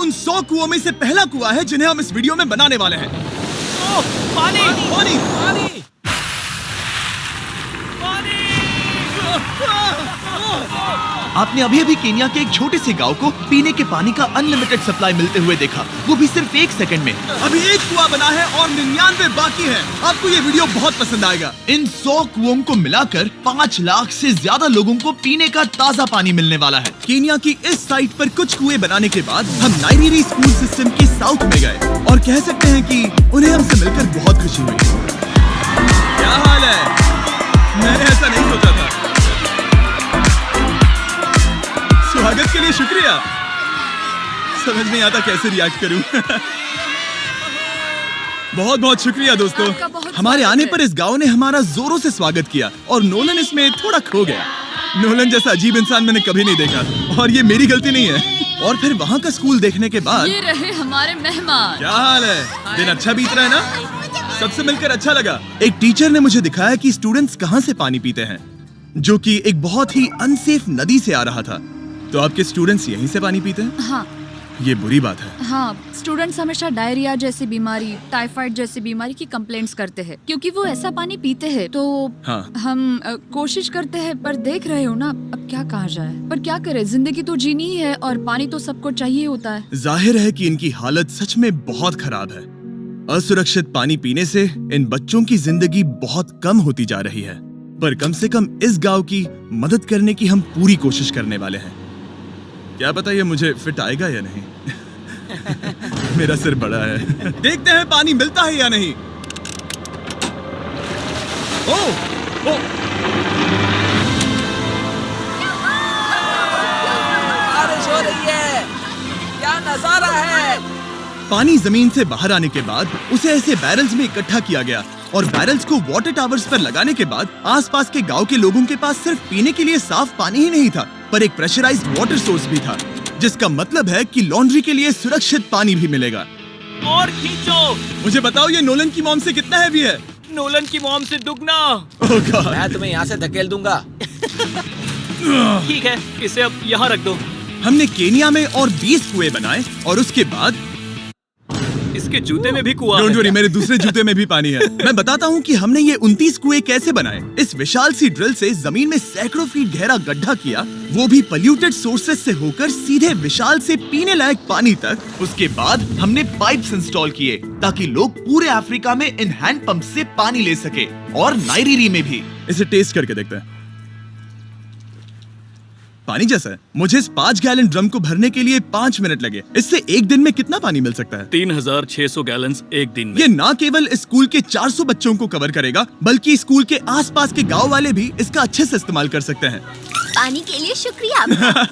उन 100 कुओं में से पहला कुआं है जिन्हें हम इस वीडियो में बनाने वाले हैं। पानी पानी पानी आपने अभी अभी केन्या के एक छोटे से गांव को पीने के पानी का अनलिमिटेड सप्लाई मिलते हुए देखा, वो भी सिर्फ 1 सेकंड में। अभी एक कुआं बना है और 99 बाकी है। आपको ये वीडियो बहुत पसंद आएगा। इन 100 कुओं को मिलाकर 5 लाख से ज्यादा लोगों को पीने का ताज़ा पानी मिलने वाला है। केन्या की इस साइट पर कुछ कुएं बनाने के बाद हम नाइरीरी स्कूल सिस्टम के साउथ में गए और कह सकते हैं कि उन्हें हमसे मिलकर बहुत खुशी हुई। क्या हाल है? मैंने ऐसा नहीं सोचा था। स्वागत के लिए शुक्रिया। समझ नहीं आता कैसे रिएक्ट करूं। बहुत बहुत शुक्रिया दोस्तों। हमारे आने पर इस गांव ने हमारा जोरों से स्वागत किया और नोलन इसमें थोड़ा खो गया। नोलन जैसा अजीब इंसान मैंने कभी नहीं देखा और ये मेरी गलती नहीं है। और फिर वहाँ का स्कूल देखने के बाद ये रहे हमारे मेहमान। क्या हाल है? दिन अच्छा बीत रहा है ना? सबसे मिलकर अच्छा लगा। एक टीचर ने मुझे दिखाया कि स्टूडेंट्स कहाँ से पानी पीते हैं, जो कि एक बहुत ही अनसेफ नदी से आ रहा था। तो आपके स्टूडेंट्स यहीं से पानी पीते हैं? हाँ ये बुरी बात है। हाँ, स्टूडेंट्स हमेशा डायरिया जैसी बीमारी, टाइफाइड जैसी बीमारी की कंप्लेंट्स करते हैं क्योंकि वो ऐसा पानी पीते हैं। तो हाँ। हम कोशिश करते हैं, पर देख रहे हो ना, अब क्या कहा जाए। पर क्या करें, जिंदगी तो जीनी ही है और पानी तो सबको चाहिए होता है। जाहिर है कि इनकी हालत सच में बहुत खराब है। असुरक्षित पानी पीने से इन बच्चों की जिंदगी बहुत कम होती जा रही है। पर कम से कम इस गांव की मदद करने की हम पूरी कोशिश करने वाले हैं। क्या पता ये मुझे फिट आएगा या नहीं। मेरा सिर बड़ा है। देखते हैं पानी मिलता है या नहीं। ओह, बारिश हो रही है। क्या नजारा है। पानी जमीन से बाहर आने के बाद उसे ऐसे बैरल्स में इकट्ठा किया गया और बैरल्स को वाटर टावर्स पर लगाने के बाद आसपास के गांव के लोगों के पास सिर्फ पीने के लिए साफ पानी ही नहीं था, पर एक प्रेशराइज्ड वाटर सोर्स भी था, जिसका मतलब है कि लॉन्ड्री के लिए सुरक्षित पानी भी मिलेगा। और खींचो। मुझे बताओ ये नोलन की मॉम से कितना हैवी है? नोलन की मॉम से दुगना। ओह गॉड। मैं तुम्हें यहाँ से धकेल दूंगा। ठीक है, इसे अब यहाँ रख दो। हमने केन्या में और 20 कुएं बनाए और उसके बाद इसके जूते में भी कुआं डोंट है। वरी, मेरे दूसरे जूते में भी पानी है। मैं बताता हूँ कि हमने ये 29 कुएं कैसे बनाए। इस विशाल सी ड्रिल से जमीन में सैकड़ों फीट गहरा गड्ढा किया, वो भी पॉल्यूटेड सोर्सेज से होकर सीधे विशाल से पीने लायक पानी तक। उसके बाद हमने पाइप्स इंस्टॉल किए ताकि लोग पूरे अफ्रीका में इन हैंड पंप से पानी ले सके, और नाइरीरी में भी। इसे टेस्ट करके देखते हैं। पानी जैसा है। मुझे इस 5 गैलन ड्रम को भरने के लिए 5 मिनट लगे। इससे एक दिन में कितना पानी मिल सकता है? 3600 गैलन एक दिन में। ये ना केवल स्कूल के 400 बच्चों को कवर करेगा, बल्कि स्कूल के आसपास के गांव वाले भी इसका अच्छे से इस्तेमाल कर सकते हैं। पानी के लिए शुक्रिया आपका।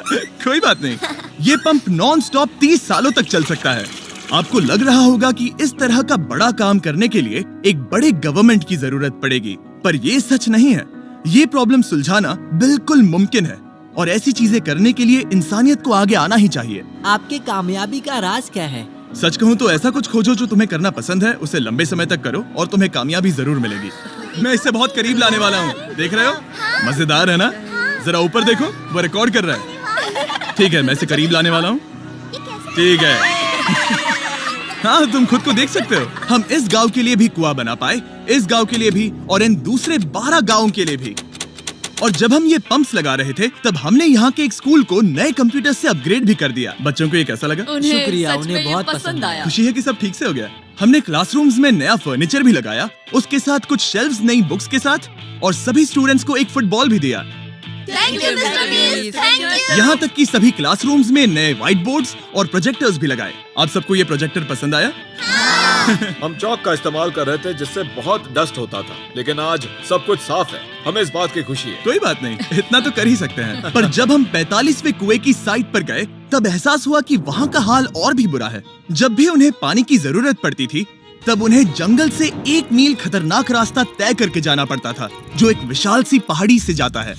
कोई बात नहीं। ये पंप नॉन स्टॉप 30 सालों तक चल सकता है। आपको लग रहा होगा कि इस तरह का बड़ा काम करने के लिए एक बड़े गवर्नमेंट की जरूरत पड़ेगी, पर ये सच नहीं है। ये प्रॉब्लम सुलझाना बिल्कुल मुमकिन है और ऐसी चीजें करने के लिए इंसानियत को आगे आना ही चाहिए। आपकी कामयाबी का राज क्या है? सच कहूँ तो ऐसा कुछ खोजो जो तुम्हें करना पसंद है, उसे लंबे समय तक करो और तुम्हें कामयाबी जरूर मिलेगी। मैं इसे बहुत करीब लाने वाला हूँ। देख रहे हो? मजेदार है ना? जरा ऊपर देखो, वो रिकॉर्ड कर रहा है। ठीक है, मैं इसे करीब लाने वाला हूँ। ठीक है। हाँ, तुम खुद को देख सकते हो। हम इस गांव के लिए भी कुआं बना पाए, इस गांव के लिए भी और इन दूसरे 12 गांवों के लिए भी। और जब हम ये पंप्स लगा रहे थे, तब हमने यहाँ के एक स्कूल को नए कंप्यूटर से अपग्रेड भी कर दिया। बच्चों को ये कैसा लगा? शुक्रिया, सच में उन्हें ये बहुत पसंद आया। खुशी है कि सब ठीक से हो गया। हमने क्लासरूम्स में नया फर्नीचर भी लगाया, उसके साथ कुछ शेल्व्स नई बुक्स के साथ, और सभी स्टूडेंट्स को एक फुटबॉल भी दिया। Thank you mister beast, thank you. यहाँ तक कि सभी क्लासरूम्स में नए व्हाइट बोर्ड्स और प्रोजेक्टर्स भी लगाए। आप सबको ये प्रोजेक्टर पसंद आया? हम चौक का इस्तेमाल कर रहे थे जिससे बहुत डस्ट होता था, लेकिन आज सब कुछ साफ है। हमें इस बात की खुशी है। कोई बात नहीं, इतना तो कर ही सकते हैं। पर जब हम 45वें कुएं की साइट पर गए, तब एहसास हुआ कि वहाँ का हाल और भी बुरा है। जब भी उन्हें पानी की जरूरत पड़ती थी, तब उन्हें जंगल से 1 मील खतरनाक रास्ता तय करके जाना पड़ता था, जो एक विशाल सी पहाड़ी से जाता है।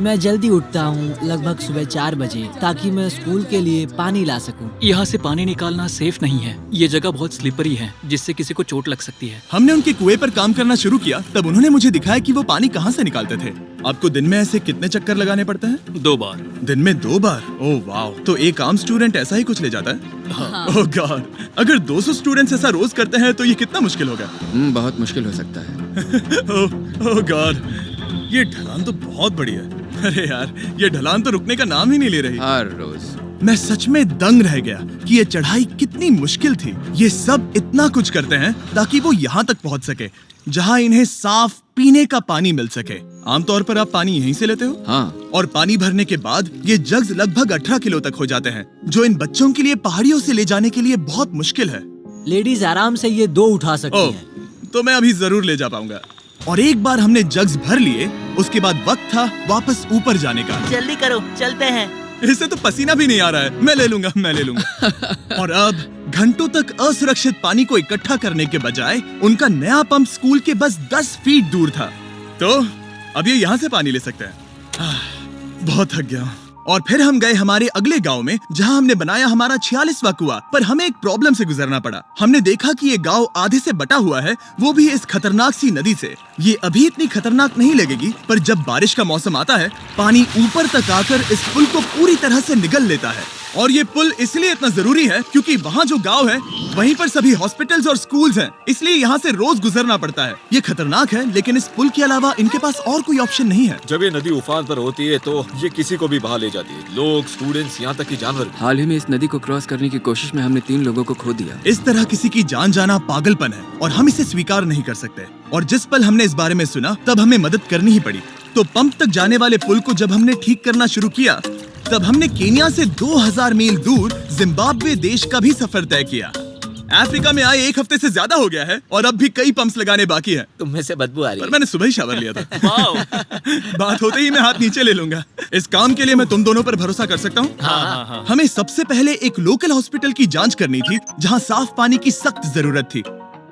मैं जल्दी उठता हूँ, लगभग सुबह 4 बजे, ताकि मैं स्कूल के लिए पानी ला सकूँ। यहाँ से पानी निकालना सेफ नहीं है। ये जगह बहुत स्लिपरी है, जिससे किसी को चोट लग सकती है। हमने उनके कुएं पर काम करना शुरू किया, तब उन्होंने मुझे दिखाया कि वो पानी कहाँ से निकालते थे। आपको दिन में ऐसे कितने चक्कर लगाने पड़ते हैं? 2 बार। दिन में 2 बार? ओह वाह, तो एक आम स्टूडेंट ऐसा ही कुछ ले जाता है? ओह गॉड, अगर 200 स्टूडेंट्स ऐसा रोज करते हैं तो ये कितना मुश्किल होगा? बहुत मुश्किल हो सकता है। ओह गॉड, ये ढलान तो बहुत बड़ी है। अरे यार, ये ढलान तो रुकने का नाम ही नहीं ले रही। हर रोज मैं सच में दंग रह गया कि ये चढ़ाई कितनी मुश्किल थी। ये सब इतना कुछ करते हैं ताकि वो यहाँ तक पहुँच सके जहाँ इन्हें साफ पीने का पानी मिल सके। आमतौर पर आप पानी यहीं से लेते हो? हाँ। और पानी भरने के बाद ये जग्स लगभग 18 किलो तक हो जाते हैं, जो इन बच्चों के लिए पहाड़ियों से ले जाने के लिए बहुत मुश्किल है। लेडीज आराम से ये 2 उठा सकती ओह, हैं। तो मैं अभी जरूर ले जा पाऊंगा। और एक बार हमने जग्स भर लिए, उसके बाद वक्त था वापस ऊपर जाने का। जल्दी करो, चलते हैं। इससे तो पसीना भी नहीं आ रहा है। मैं ले लूंगा। और अब घंटों तक असुरक्षित पानी को इकट्ठा करने के बजाय उनका नया पंप स्कूल के बस 10 फीट दूर था, तो अब ये यहाँ से पानी ले सकते हैं। बहुत थक गया हूँ। और फिर हम गए हमारे अगले गांव में, जहां हमने बनाया हमारा 46वां कुआं। पर हमें एक प्रॉब्लम से गुजरना पड़ा। हमने देखा कि ये गांव आधे से बटा हुआ है, वो भी इस खतरनाक सी नदी से। ये अभी इतनी खतरनाक नहीं लगेगी, पर जब बारिश का मौसम आता है, पानी ऊपर तक आकर इस पुल को पूरी तरह से निगल लेता है। और ये पुल इसलिए इतना जरूरी है क्योंकि वहाँ जो गांव है, वहीं पर सभी हॉस्पिटल्स और स्कूल्स हैं, इसलिए यहाँ से रोज गुजरना पड़ता है। ये खतरनाक है, लेकिन इस पुल के अलावा इनके पास और कोई ऑप्शन नहीं है। जब ये नदी उफान पर होती है तो ये किसी को भी बहा ले जाती है, लोग, स्टूडेंट्स, यहाँ तक कि जानवर भी। हाल ही में इस नदी को क्रॉस करने की कोशिश में हमने 3 लोगों को खो दिया। इस तरह किसी की जान जाना पागलपन है और हम इसे स्वीकार नहीं कर सकते। और जिस पल हमने इस बारे में सुना, तब हमें मदद करनी ही पड़ी। तो पंप तक जाने वाले पुल को जब हमने ठीक करना शुरू किया, तब हमने केन्या से 2000 मील दूर जिम्बाब्वे देश का भी सफर तय किया। अफ्रीका में आए 1 हफ्ते से ज्यादा हो गया है और अब भी कई पंप्स लगाने बाकी हैं। तुम में से बदबू आ रही पर है। मैंने सुबह ही शावर लिया था। बात होते ही मैं हाथ नीचे ले लूंगा। इस काम के लिए मैं तुम दोनों पर भरोसा कर सकता हूँ? हाँ। हमें सबसे पहले एक लोकल हॉस्पिटल की जांच करनी थी, जहाँ साफ पानी की सख्त जरूरत थी।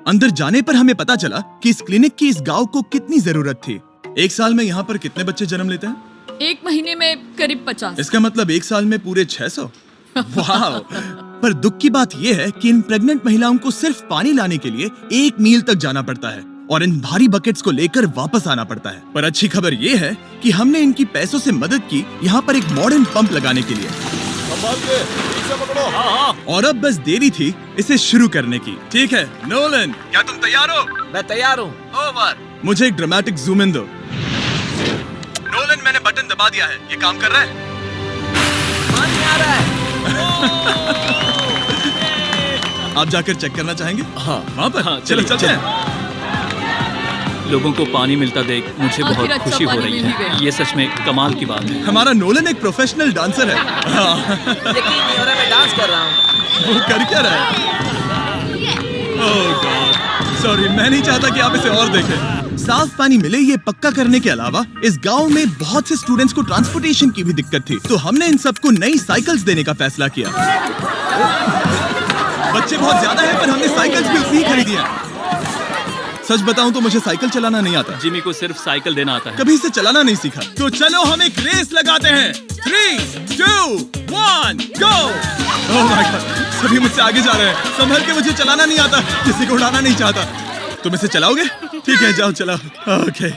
अंदर जाने पर हमें पता चला कि इस क्लिनिक की इस गांव को कितनी जरूरत थी। 1 साल में यहाँ पर कितने बच्चे जन्म लेते हैं? 1 महीने में करीब 50। इसका मतलब 1 साल में पूरे 600। वाह! पर दुख की बात यह है कि इन प्रेग्नेंट महिलाओं को सिर्फ पानी लाने के लिए 1 मील तक जाना पड़ता है और इन भारी बकेट्स को लेकर वापस आना पड़ता है। पर अच्छी खबर ये है कि हमने इनकी पैसों से मदद की यहाँ पर एक मॉडर्न पंप लगाने के लिए। और अब बस देरी थी इसे शुरू करने की। ठीक है नोलन, क्या तुम तैयार हो? मैं तैयार हूँ। ओवर। मुझे एक ड्रामेटिक जूम इन दो। नोलन, मैंने बटन दबा दिया है, ये काम कर रहा है? पानी आ रहा है। आप जाकर चेक करना चाहेंगे? हाँ। वहाँ पर? हाँ, चलो चलिए, चलते हैं। लोगों को पानी मिलता देख मुझे आखिर बहुत अच्छा खुशी हो पानी रही मिल ही है। गया। ये सच में कमाल की बात है। हमारा नोलन एक प्रोफेशनल डांसर है। हाँ। यकीन नहीं हो रहा, मैं डांस कर रहा हूँ। वो कर क्या रहा है? ओह गॉड, सॉरी, मैं नहीं चाहता कि आप इसे और देखें। साफ पानी मिले ये पक्का करने के अलावा इस गांव में बहुत से स्टूडेंट्स को ट्रांसपोर्टेशन की भी दिक्कत थी, तो हमने इन सबको नई साइकिल्स देने का फैसला किया। बच्चे बहुत ज्यादा हैं, पर हमने साइकिल्स भी उतनी ही खरीदी हैं। सच बताऊं तो मुझे साइकिल चलाना नहीं आता। जिमी को सिर्फ साइकिल देना आता है। कभी इसे चलाना नहीं सीखा। तो चलो हम एक रेस लगाते हैं। 3, 2, 1, गो! ओह माय गॉड, सभी मुझसे आगे जा रहे हैं। संभल के, मुझे चलाना नहीं आता, किसी को उड़ाना नहीं चाहता। तुम इसे चलाओगे? ठीक है, जाओ चलाओ। ओके।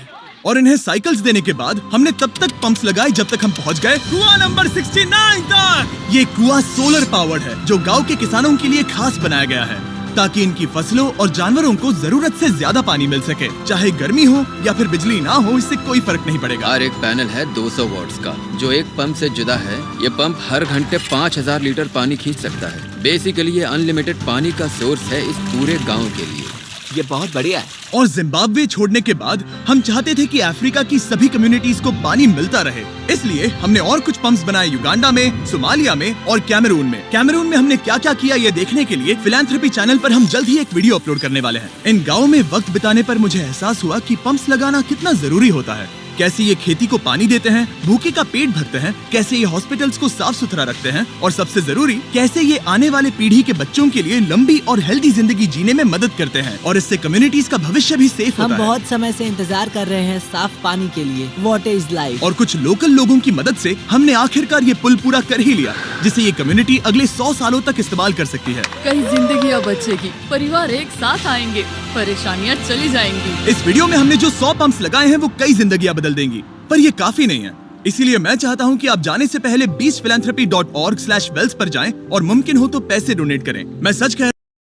और इन्हें साइकिल्स देने के बाद हमने तब तक पंप्स लगाए जब तक हम पहुंच गए कुआं नंबर 69 तक। ये कुआं सोलर पावर्ड है, जो गांव के किसानों के लिए खास बनाया गया है, ताकि इनकी फसलों और जानवरों को जरूरत से ज्यादा पानी मिल सके। चाहे गर्मी हो या फिर बिजली ना हो, इससे कोई फर्क नहीं पड़ेगा। और एक पैनल है 200 वॉट्स का, जो एक पंप से जुदा है। ये पंप हर घंटे 5000 लीटर पानी खींच सकता है। बेसिकली ये अनलिमिटेड पानी का सोर्स है इस पूरे गाँव के लिए। ये बहुत बढ़िया है। और जिम्बाब्वे छोड़ने के बाद हम चाहते थे कि अफ्रीका की सभी कम्युनिटीज को पानी मिलता रहे, इसलिए हमने और कुछ पंप्स बनाए युगांडा में, सोमालिया में और कैमरून में। कैमरून में हमने क्या क्या किया ये देखने के लिए फिलैंथ्रोपी चैनल पर हम जल्द ही एक वीडियो अपलोड करने वाले हैं। इन गाँव में वक्त बिताने पर मुझे एहसास हुआ कि पंप्स लगाना कितना जरूरी होता है। कैसे ये खेती को पानी देते हैं, भूखे का पेट भरते हैं, कैसे ये हॉस्पिटल्स को साफ सुथरा रखते हैं और सबसे जरूरी कैसे ये आने वाले पीढ़ी के बच्चों के लिए लंबी और हेल्दी जिंदगी जीने में मदद करते हैं और इससे कम्युनिटीज का भविष्य भी सेफ हम होता है। बहुत समय से इंतजार कर रहे हैं साफ पानी के लिए। Water is life. और कुछ लोकल लोगों की मदद से हमने आखिरकार ये पुल पूरा कर ही लिया, जिसे ये कम्युनिटी अगले 100 सालों तक इस्तेमाल कर सकती है। कई जिंदगियां बचेगी, परिवार एक साथ आएंगे, परेशानियां चली जाएंगी। इस वीडियो में हमने जो 100 पंप्स लगाए हैं वो कई जिंदगियां बदल देंगी, पर ये काफी नहीं है। इसीलिए मैं चाहता हूं कि आप जाने से पहले beachphilanthropy.org/wells पर जाएं और मुमकिन हो तो पैसे डोनेट करें। मैं सच कह